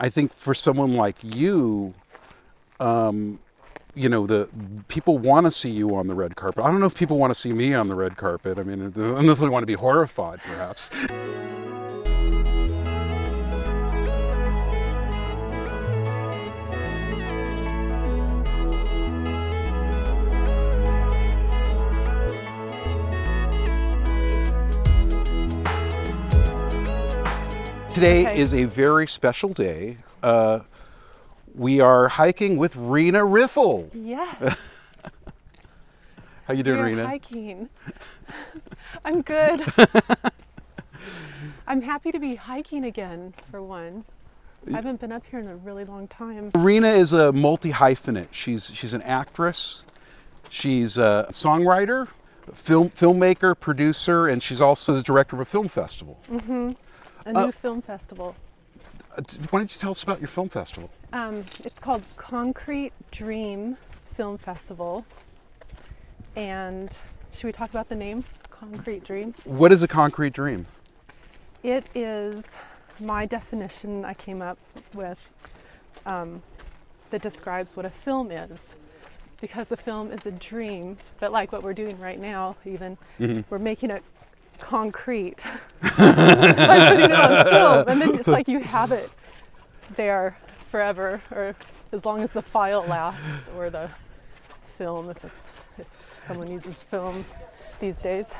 I think for someone like you, you know, the people want to see you on the red carpet. I don't know if people want to see me on the red carpet. I mean, unless they want to be horrified, perhaps. Today is a very special day. We are hiking with Rena Riffel. Yes. How you doing, We're Rena? hiking. I'm good. I'm happy to be hiking again, for one. I haven't been up here in a really long time. Rena is a multi-hyphenate. She's an actress. She's a songwriter, filmmaker, producer, and she's also the director of a film festival. Mm-hmm. A new film festival. Why don't you tell us about your film festival? It's called Concrete Dream Film Festival. And should we talk about the name, Concrete Dream? What is a concrete dream? It is my definition I came up with that describes what a film is. Because a film is a dream, but like what we're doing right now, even, we're making it concrete by putting it on film, and then it's like you have it there forever, or as long as the file lasts, or the film, if someone uses film these days.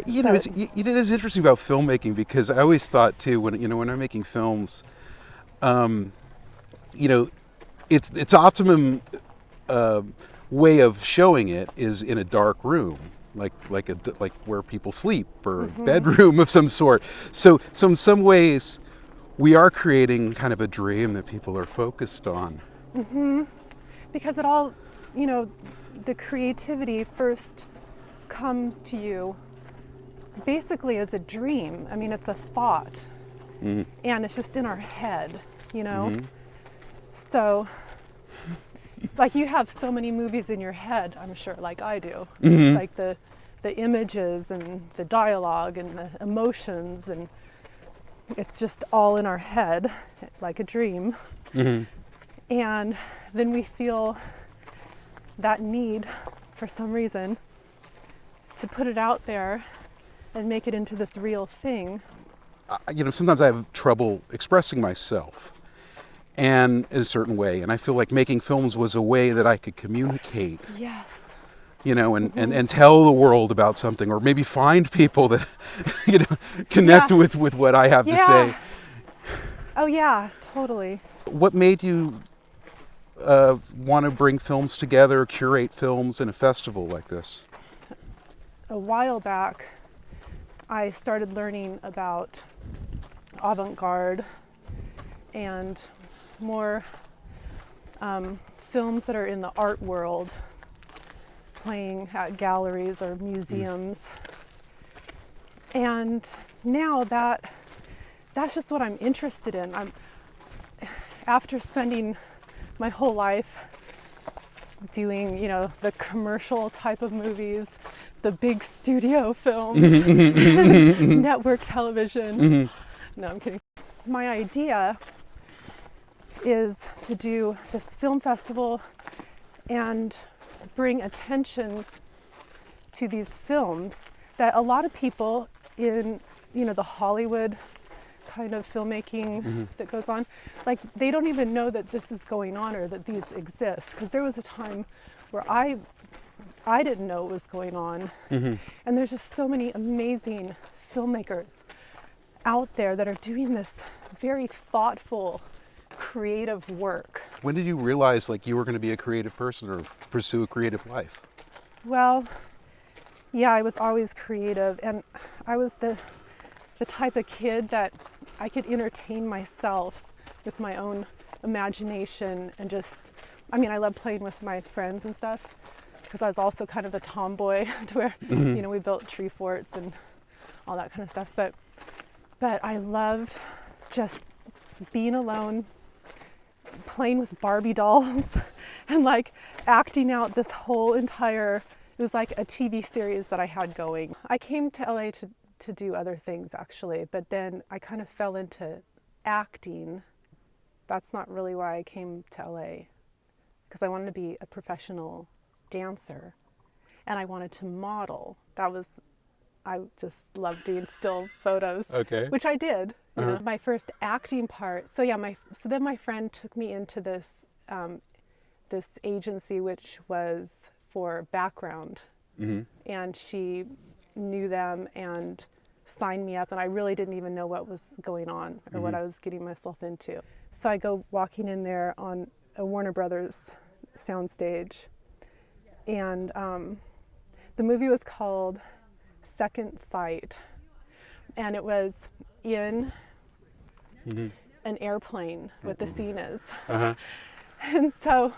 You know, it is interesting about filmmaking, because I always thought too, when I'm making films, you know, its optimum way of showing it is in a dark room. Like where people sleep, or a bedroom of some sort. So in some ways, we are creating kind of a dream that people are focused on. Because it all, you know, the creativity first comes to you basically as a dream. I mean, it's a thought, and it's just in our head, you know. So, like, you have so many movies in your head, I'm sure, like I do. Like the images and the dialogue and the emotions, and it's just all in our head, like a dream. And then we feel that need, for some reason, to put it out there and make it into this real thing. You know, sometimes I have trouble expressing myself, and in a certain way, and I feel like making films was a way that I could communicate. Yes. You know, and tell the world about something, or maybe find people that, you know, connect with what I have to say. Oh yeah, totally. What made you want to bring films together, curate films in a festival like this? A while back, I started learning about avant-garde and more films that are in the art world, playing at galleries or museums. And now that's just what I'm interested in. After spending my whole life doing, you know, the commercial type of movies, the big studio films, network television. No, I'm kidding. My idea is to do this film festival and bring attention to these films that a lot of people in, you know, the Hollywood kind of filmmaking that goes on, like, they don't even know that this is going on or that these exist, because there was a time where I didn't know what was going on. And there's just so many amazing filmmakers out there that are doing this very thoughtful, creative work. When did you realize, like, you were going to be a creative person or pursue a creative life? Well, yeah, I was always creative, and I was the type of kid that I could entertain myself with my own imagination, and just, I mean, I love playing with my friends and stuff, because I was also kind of a tomboy to where, you know, we built tree forts and all that kind of stuff, but I loved just being alone, playing with Barbie dolls, and like acting out this whole entire, it was like a TV series that I had going. I came to LA to do other things, actually, but then I kind of fell into acting that's not really why I came to LA, because I wanted to be a professional dancer and I wanted to model. I just loved doing still photos, which I did. You know, my first acting part. So then my friend took me into this this agency, which was for background, and she knew them and signed me up, and I really didn't even know what was going on or what I was getting myself into. So I go walking in there on a Warner Brothers soundstage, and the movie was called Second Sight, and it was in an airplane with the scene is. And so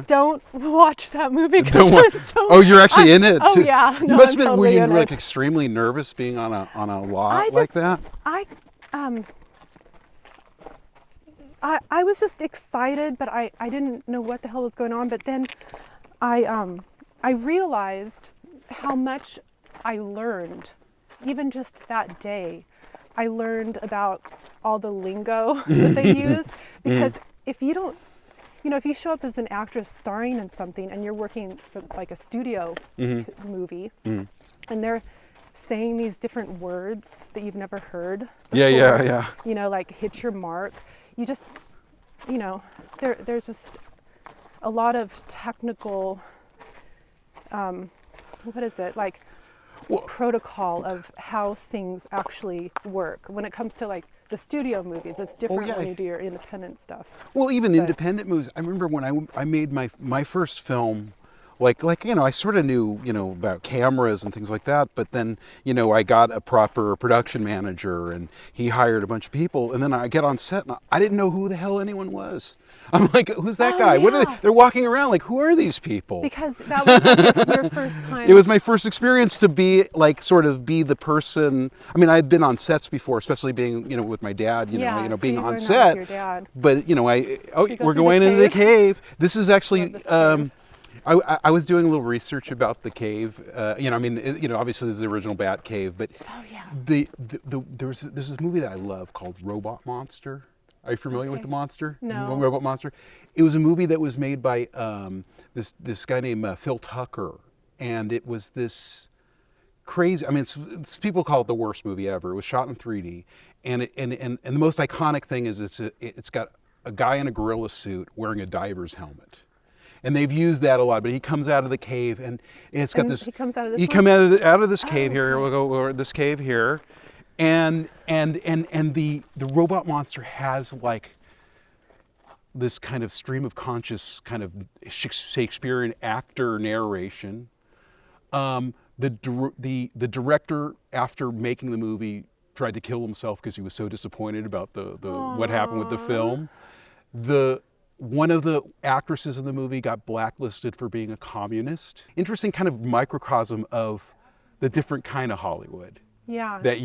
don't watch that movie because Oh, you're actually in it? Oh yeah. You No, must have been, totally were you in like it. extremely nervous being on a lot like that? I was just excited, but I didn't know what the hell was going on. But then I realized how much I learned, even just that day. I learned about all the lingo that they use, because if you don't, if you show up as an actress starring in something and you're working for like a studio movie, and they're saying these different words that you've never heard before, yeah. Like hit your mark, you just, there's just a lot of technical, what is it, like protocol of how things actually work. When it comes to like the studio movies, it's different when you do your independent stuff. Well, even independent movies. I remember when I made my first film, like I sort of knew about cameras and things like that, but then I got a proper production manager and he hired a bunch of people, and then I get on set and I didn't know who the hell anyone was. I'm like, who's that guy? Yeah. What are they? They're walking around like, who are these people? Because that was like your first time. It was my first experience to be like, sort of be the person. I mean, I'd been on sets before, especially being, with my dad, so being you on learned that set. with your dad. But, we're going into the cave. This is actually, I was doing a little research about the cave. Obviously this is the original Bat Cave, but there's this movie that I love called Robot Monster. Are you familiar with the monster? No. Robot Monster. It was a movie that was made by this guy named Phil Tucker, and it was this crazy. I mean, it's people call it the worst movie ever. It was shot in 3D, and the most iconic thing is it's got a guy in a gorilla suit wearing a diver's helmet. And they've used that a lot, but he comes out of the cave, and it's got this. He comes out of this. He comes out of this cave here. We'll go over this cave here, and the robot monster has like this kind of stream of conscious, kind of Shakespearean actor narration. The director, after making the movie, tried to kill himself because he was so disappointed about the what happened with the film. One of the actresses in the movie got blacklisted for being a communist. Interesting kind of microcosm of the different kind of Hollywood. Yeah. That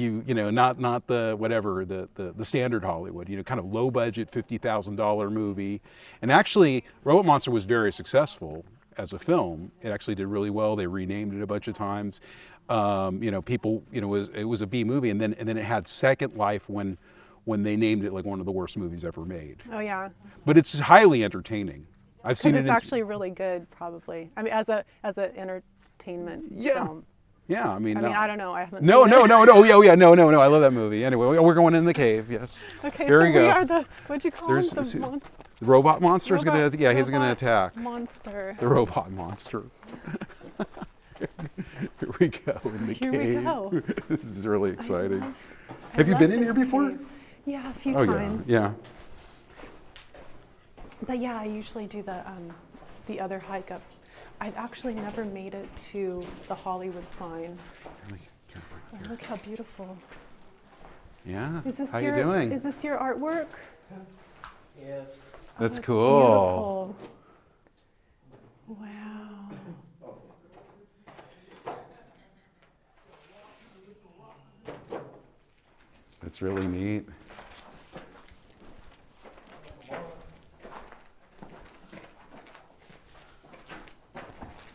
not the whatever, the standard Hollywood, kind of low budget $50,000 movie. And actually, Robot Monster was very successful as a film. It actually did really well. They renamed it a bunch of times. People, it was a B movie, and then it had second life when they named it like one of the worst movies ever made. Oh yeah. But it's highly entertaining. I've seen it. Because it's actually really good, probably. I mean, as an entertainment film. Yeah, I mean, I don't know. I haven't. No. seen it. No. I love that movie. Anyway, we're going in the cave. Yes. Okay. Here so we go. we are the. What'd you call him? The monster. The robot monster is gonna. Yeah, he's gonna attack. Monster. The robot monster. Here we go in the cave. Here we go. This is really exciting. Have you been in here before? Cave. Yeah, a few times. Yeah. But yeah, I usually do the other hike up. I've actually never made it to the Hollywood sign. Oh, look how beautiful. Yeah. How you doing? Is this your artwork? Yeah. That's it's cool. Beautiful. Wow. That's really neat.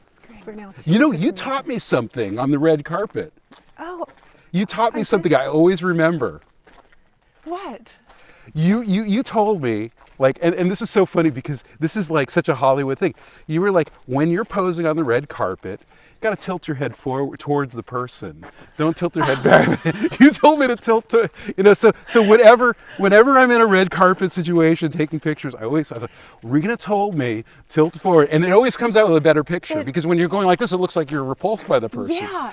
It's great. We're now You taught me something on the red carpet. Oh. You taught me something I always remember. What? You told me, like, and this is so funny because this is like such a Hollywood thing. You were like, when you're posing on the red carpet, you got to tilt your head forward towards the person. Don't tilt your head back. You told me to tilt to, so whenever I'm in a red carpet situation taking pictures, Rena told me tilt forward, and it always comes out with a better picture because when you're going like this, it looks like you're repulsed by the person. Yeah,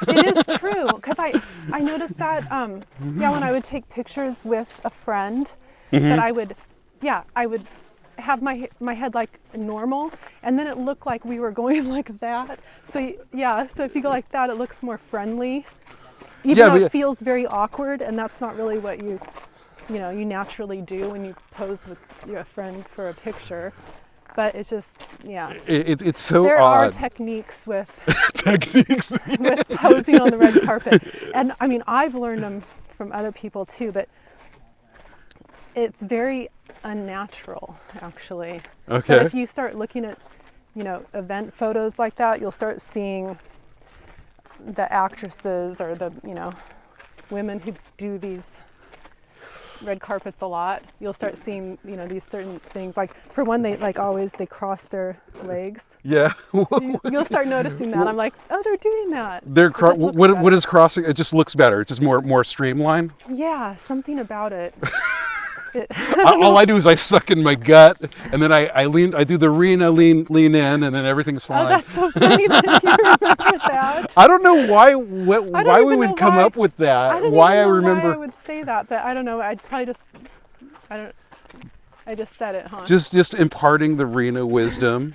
it is true because I noticed that when I would take pictures with a friend, that I would have my head like normal, and then it looked like we were going like that. So if you go like that, it looks more friendly, even though it feels very awkward, and that's not really what you naturally do when you pose with your friend for a picture. But it's just it's so there odd. are techniques with with posing on the red carpet, and I mean I've learned them from other people too, but it's very unnatural, actually. Okay. But if you start looking at, event photos like that, you'll start seeing the actresses or the, women who do these red carpets a lot. You'll start seeing, these certain things. Like for one, they they cross their legs. Yeah. You'll start noticing that. I'm like, oh, they're doing that. What is crossing? It just looks better. It's just more streamlined. Yeah, something about it. All I do is I suck in my gut, and then I do the Rena lean in, and then everything's fine. Oh, that's so funny that you remember that. I don't know why we would come up with that. Why I would say that, but I don't know. I'd probably I just said it, huh? Just imparting the Rena wisdom.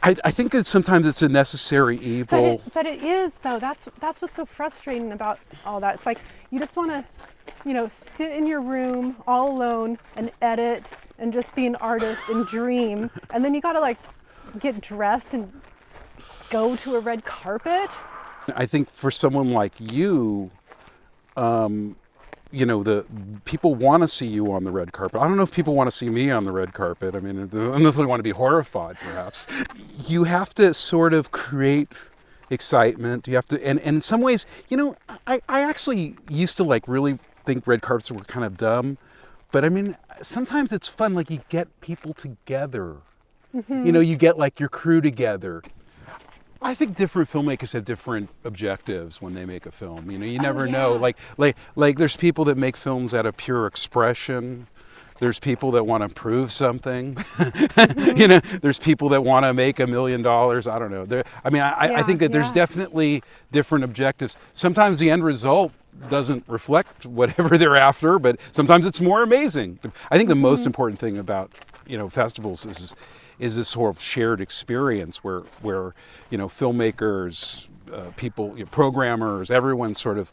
I think that sometimes it's a necessary evil. But it is, though. That's what's so frustrating about all that. It's like you just want to, sit in your room all alone and edit and just be an artist and dream. And then you got to get dressed and go to a red carpet. I think for someone like you, the people want to see you on the red carpet. I don't know if people want to see me on the red carpet. I mean, unless they want to be horrified, perhaps. You have to sort of create excitement. You have to, and in some ways, I actually used to really think red carpets were kind of dumb, but I mean, sometimes it's fun. Like you get people together. Mm-hmm. You get your crew together. I think different filmmakers have different objectives when they make a film. You never know. Like there's people that make films out of pure expression. There's people that want to prove something. Mm-hmm. There's people that want to make $1 million. I don't know. I think that there's definitely different objectives. Sometimes the end result doesn't reflect whatever they're after, but sometimes it's more amazing. I think the most important thing about festivals is this sort of shared experience where filmmakers, people, programmers, everyone sort of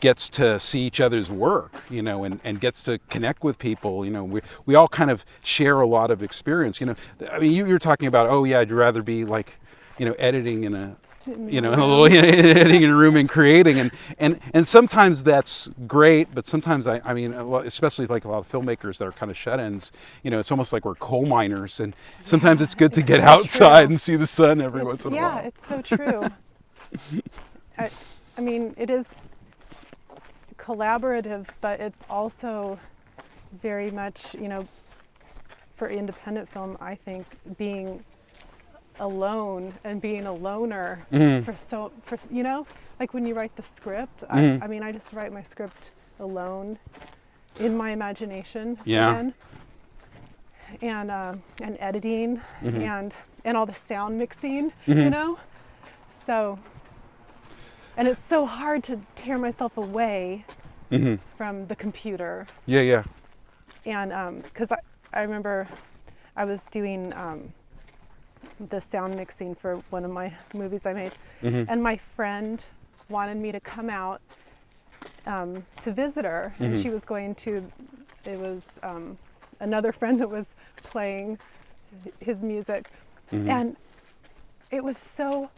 gets to see each other's work, and gets to connect with people. We all kind of share a lot of experience. I mean, you're talking about, I'd rather be editing in a editing in a room and creating, and sometimes that's great, but sometimes I mean, especially a lot of filmmakers that are kind of shut-ins, it's almost like we're coal miners, and sometimes it's good to get outside and see the sun every once in a while. Yeah, it's so true. I mean, it is collaborative, but it's also very much, for independent film, I think being alone and being a loner for when you write the script, I mean, I just write my script alone in my imagination again, and editing and all the sound mixing, so, and it's so hard to tear myself away from the computer. And because I remember I was doing the sound mixing for one of my movies I made, and my friend wanted me to come out to visit her, and she was going to, it was another friend that was playing his music, and it was so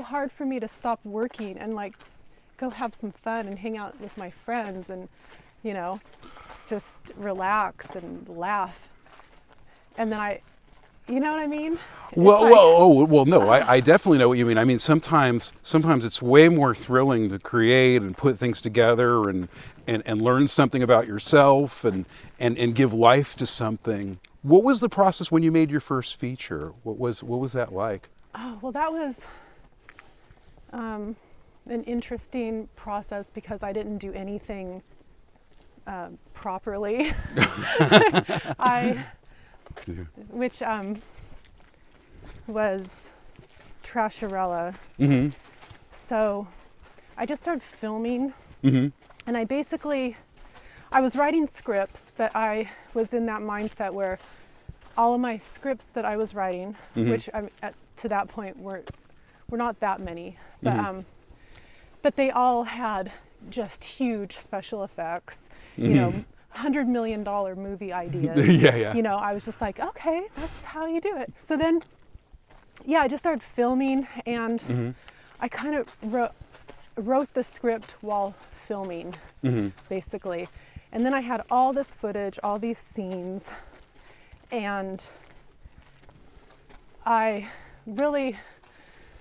hard for me to stop working and go have some fun and hang out with my friends and just relax and laugh. And then You know what I mean? Well, It's like- no, I definitely know what you mean. I mean, sometimes it's way more thrilling to create and put things together and learn something about yourself and give life to something. What was the process when you made your first feature? What was that like? Oh, well, that was an interesting process because I didn't do anything properly. Which was Trasharella. Mm-hmm. So I just started filming, Mm-hmm. and I was writing scripts, but I was in that mindset where all of my scripts that I was writing, Mm-hmm. which to that point were not that many, but Mm-hmm. but they all had just huge special effects, Mm-hmm. you know, $100 million movie ideas. Yeah. You know, I was just like, okay, that's how you do it. So then, yeah, I just started filming, and Mm-hmm. I kind of wrote the script while filming, Mm-hmm. basically. And then I had all this footage, all these scenes, and I really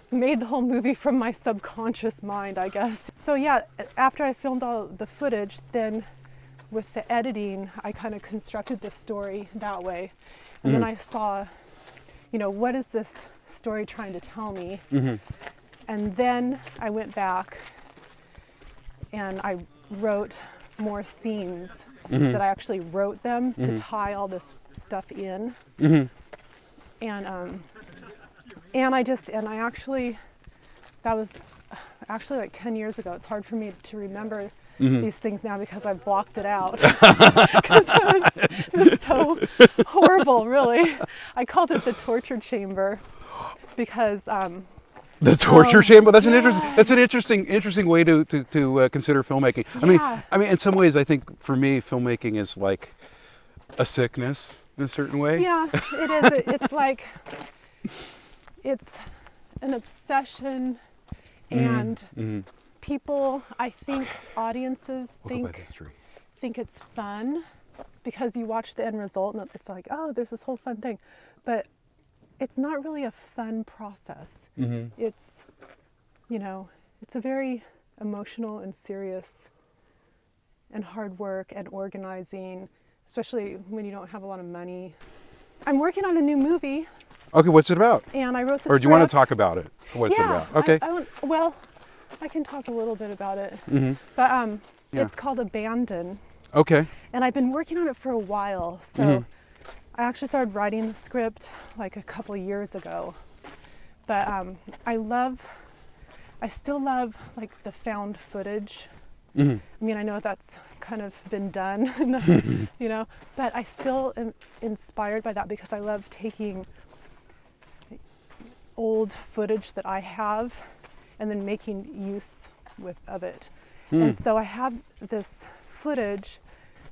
made the whole movie from my subconscious mind, I guess. So yeah, after I filmed all the footage, then with the editing, I kind of constructed the story that way. And then I saw, you know, what is this story trying to tell me? Mm-hmm. And then I went back and I wrote more scenes that I actually wrote them to tie all this stuff in. Mm-hmm. And I actually, that was actually like 10 years ago. It's hard for me to remember these things now because I've blocked it out. Because it was so horrible, really. I called it the torture chamber because The torture chamber. That's yeah. an interesting way to consider filmmaking. Yeah. I mean, in some ways, I think for me, filmmaking is like a sickness in a certain way. yeah, it is. It's like, it's an obsession, and Mm-hmm. people, I think audiences We'll go by this tree. think it's fun because you watch the end result and it's like, oh, there's this whole fun thing. But it's not really a fun process. Mm-hmm. It's, you know, it's a very emotional and serious and hard work and organizing, especially when you don't have a lot of money. I'm working on a new movie, Okay, what's it about? and I wrote the Or do you want to script. talk about it? What's it Yeah, about? Okay. well, I can talk a little bit about it. Mm-hmm. But Yeah. it's called Abandon. Okay. And I've been working on it for a while. So Mhm. I actually started writing the script like a couple years ago. But I still love like the found footage. Mm-hmm. I mean, I know that's kind of been done, you know, but I still am inspired by that because I love taking old footage that I have and then making use of it. And so I have this footage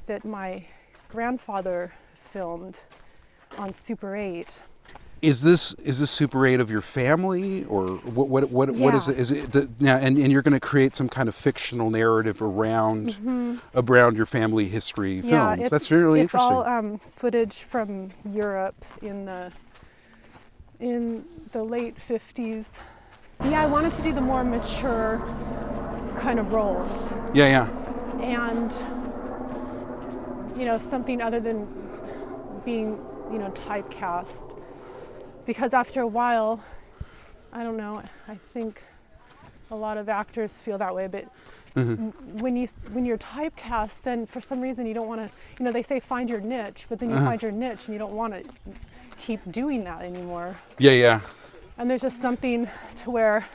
that my grandfather filmed on Super 8. Is this Super 8 of your family, or what is Yeah. it? Is it now? And you're going to create some kind of fictional narrative around your family history films. It's, That's really it's interesting. all footage from Europe in the late 50s. Yeah, I wanted to do the more mature kind of roles, Yeah. and you know, something other than being, you know, typecast. Because after a while, I don't know, I think a lot of actors feel that way, but when you're typecast, then for some reason you don't want to, you know, they say find your niche, but then you find your niche and you don't want to keep doing that anymore. Yeah. And there's just something to where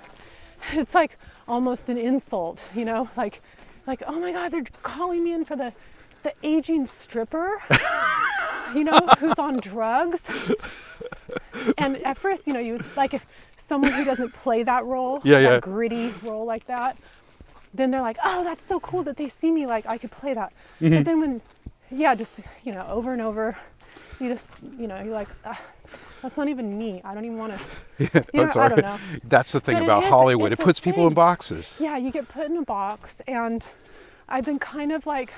it's like almost an insult, you know, like, oh my God, they're calling me in for the aging stripper, you know, who's on drugs. And at first, you know, you like if someone who doesn't play that role, that gritty role like that, then they're like, oh, that's so cool that they see me like I could play that. But then when, just, you know, over and over, you just, you know, you're like, that's not even me. I don't even want to, you know, I don't know. That's the thing But about Hollywood. It it's a puts people in thing. boxes. Yeah, you get put in a box, and I've been kind of like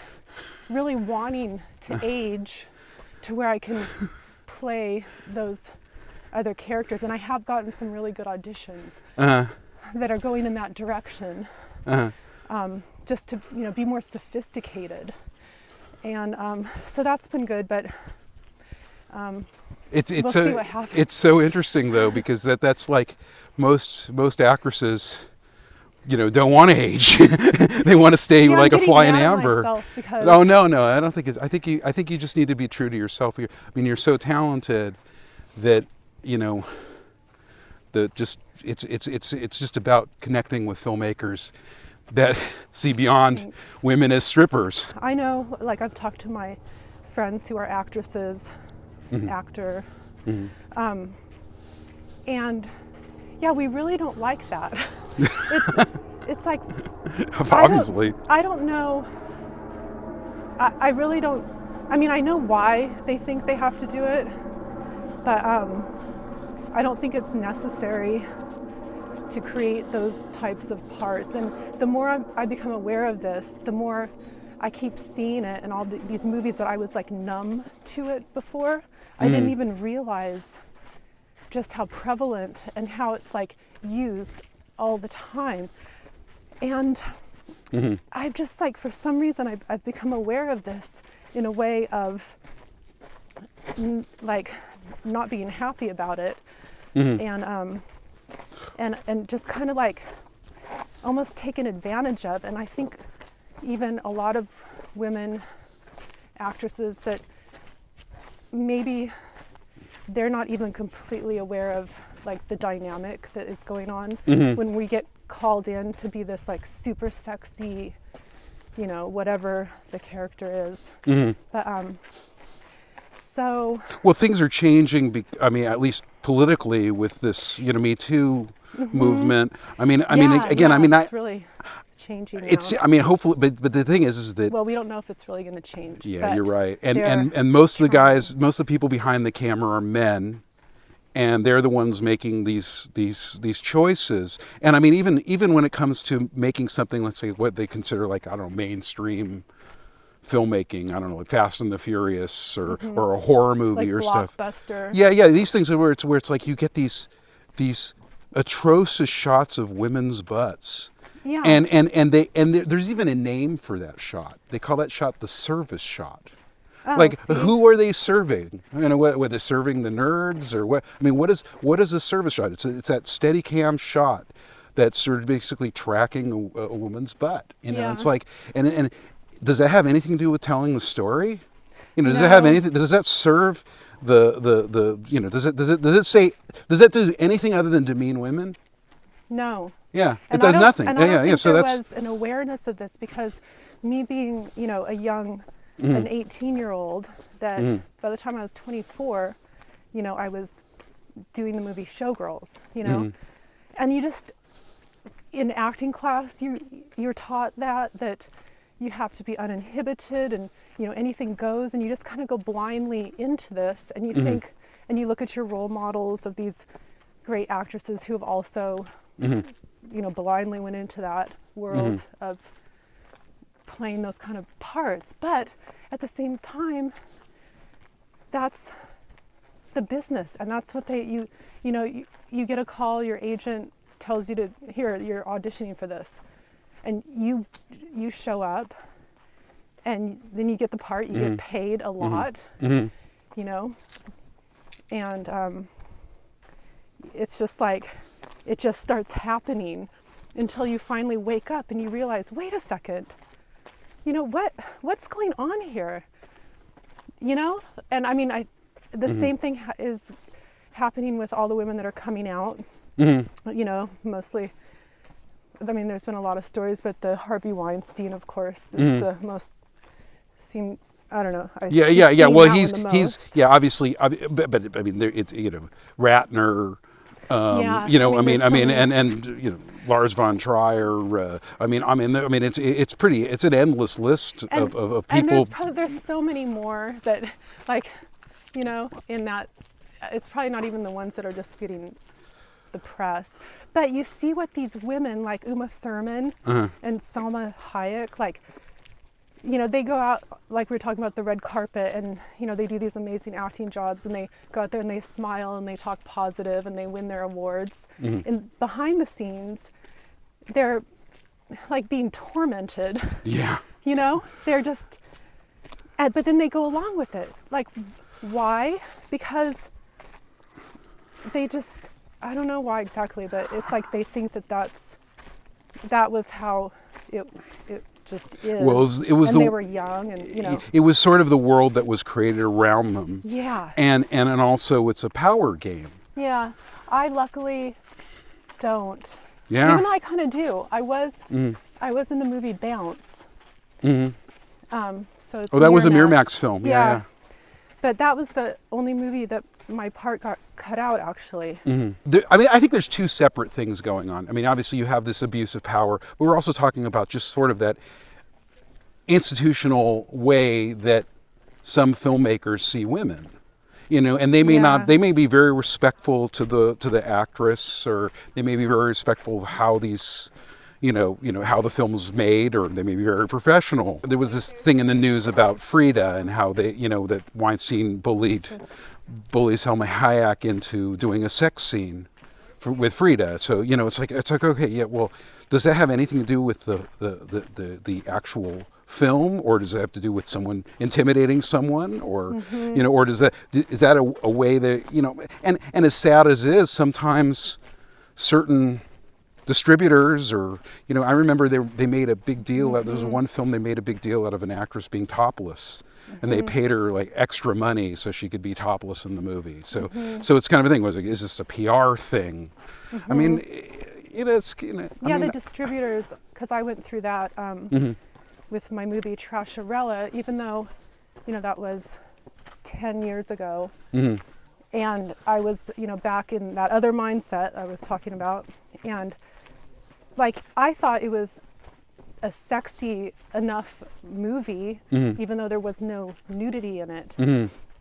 really wanting to age to where I can play those other characters, and I have gotten some really good auditions that are going in that direction, just to be more sophisticated, and so that's been good. But we'll see what happens. It's so interesting though, because that's like most actresses, don't want to age. They want to stay like a fly in amber. Oh no, I don't think it's. I think you just need to be true to yourself. You're so talented that it's just about connecting with filmmakers that see beyond women as strippers. I know, like I've talked to my friends who are actresses, actor, and yeah, we really don't like that. It's like, obviously. I don't know. I really don't. I mean, I know why they think they have to do it, but I don't think it's necessary to create those types of parts. And the more I become aware of this, the more I keep seeing it in all these movies that I was like numb to it before. I didn't even realize just how prevalent and how it's like used all the time. And I've just like, for some reason, I've become aware of this in a way of like not being happy about it, and just kind of like almost taken advantage of. And I think even a lot of women actresses that maybe they're not even completely aware of like the dynamic that is going on when we get called in to be this like super sexy, whatever the character is. But so well, things are changing. At least politically, with this MeToo movement. It's really changing now. It's hopefully, but the thing is that, well, we don't know if it's really going to change. Yeah, you're right. And most of the guys, most of the people behind the camera are men, and they're the ones making these choices. And even when it comes to making something, let's say what they consider like, I don't know, mainstream filmmaking, I don't know, like Fast and the Furious or a horror movie like or blockbuster stuff. Yeah, these things where it's like you get these atrocious shots of women's butts. Yeah. And there's even a name for that shot. They call that shot the service shot. Oh, like, see? who are they serving? What they're serving the nerds or what? What is a service shot? It's that Steadicam shot that's sort of basically tracking a woman's butt. Yeah. It's like, and does that have anything to do with telling the story? Does No. it have anything? Does that serve the does that do anything other than demean women? No. Yeah, And it does nothing. And I don't think so there that's was an awareness of this, because me being, a young, an 18-year-old, that by the time I was 24, I was doing the movie Showgirls, and you just, in acting class, you're taught that you have to be uninhibited and, anything goes, and you just kind of go blindly into this, and you think, and you look at your role models of these great actresses who have also blindly went into that world of playing those kind of parts. But at the same time, that's the business, and that's what you get a call, your agent tells you you're auditioning for this, and you show up, and then you get the part, you get paid a lot, and it's just like, it just starts happening until you finally wake up and you realize, wait a second, what's going on here? And the same thing is happening with all the women that are coming out, mostly. There's been a lot of stories, but the Harvey Weinstein, of course, is the most I don't know. Yeah. Well, he's obviously, but it's Ratner. And Lars von Trier. It's an endless list of people. And there's so many more that, in that, it's probably not even the ones that are just getting the press. But you see what these women like Uma Thurman and Salma Hayek, you know, they go out, like we were talking about the red carpet, and, you know, they do these amazing acting jobs, and they go out there and they smile and they talk positive and they win their awards. And behind the scenes, they're like being tormented. Yeah. You know, they're just, but then they go along with it. Like, why? Because they just, I don't know why exactly, but it's like they think that that was how it just is. Well, it was and they were young, and you know. It was sort of the world that was created around them. Yeah. And also it's a power game. Yeah. I luckily don't. Yeah. Even though I kind of do. I was in the movie Bounce. So it's that was a Miramax. Miramax film. Yeah. But that was the only movie that my part got cut out, actually. I mean, I think there's two separate things going on. I mean, obviously you have this abuse of power, but we're also talking about just sort of that institutional way that some filmmakers see women. You know, and they may not, they may be very respectful to the actress, or they may be very respectful of how these, you know, how the film was made, or they may be very professional. There was this thing in the news about Frida and how they, you know, that Weinstein bullies Selma Hayek into doing a sex scene with Frida. So, you know, it's like okay, yeah, well, does that have anything to do with the actual film, or does it have to do with someone intimidating someone, or you know, or is that a way that, you know, and as sad as it is, sometimes certain distributors, or, you know, I remember they made a big deal out, there was one film they made a big deal out of an actress being topless, and they paid her like extra money so she could be topless in the movie. So it's kind of a thing, was like, is this a PR thing? I mean, you know, it's, you know, Yeah, the distributors, because I went through that with my movie Trasharella, even though, you know, that was 10 years ago. And I was, you know, back in that other mindset I was talking about. And like, I thought it was a sexy enough movie, even though there was no nudity in it.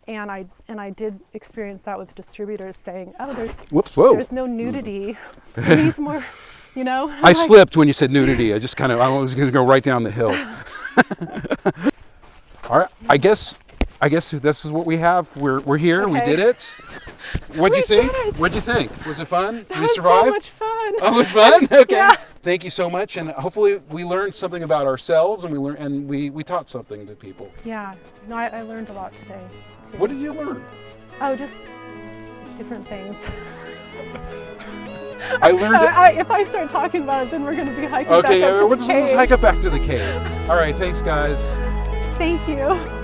And I did experience that with distributors saying, oh, there's no nudity. It needs more, you know. I slipped when you said nudity. I was going to go right down the hill. All right, I guess this is what we have. We're here. Okay. We did it. What'd you think? What'd you think? Was it fun? That was so much fun. Oh, it was fun? Okay. Yeah. Thank you so much, and hopefully we learned something about ourselves, and we taught something to people. Yeah. No, I learned a lot today too. What did you learn? Oh, just different things. I learned. If I start talking about it, then we're going to be hiking back up to the cave. Let's hike up back to the cave. All right. Thanks, guys. Thank you.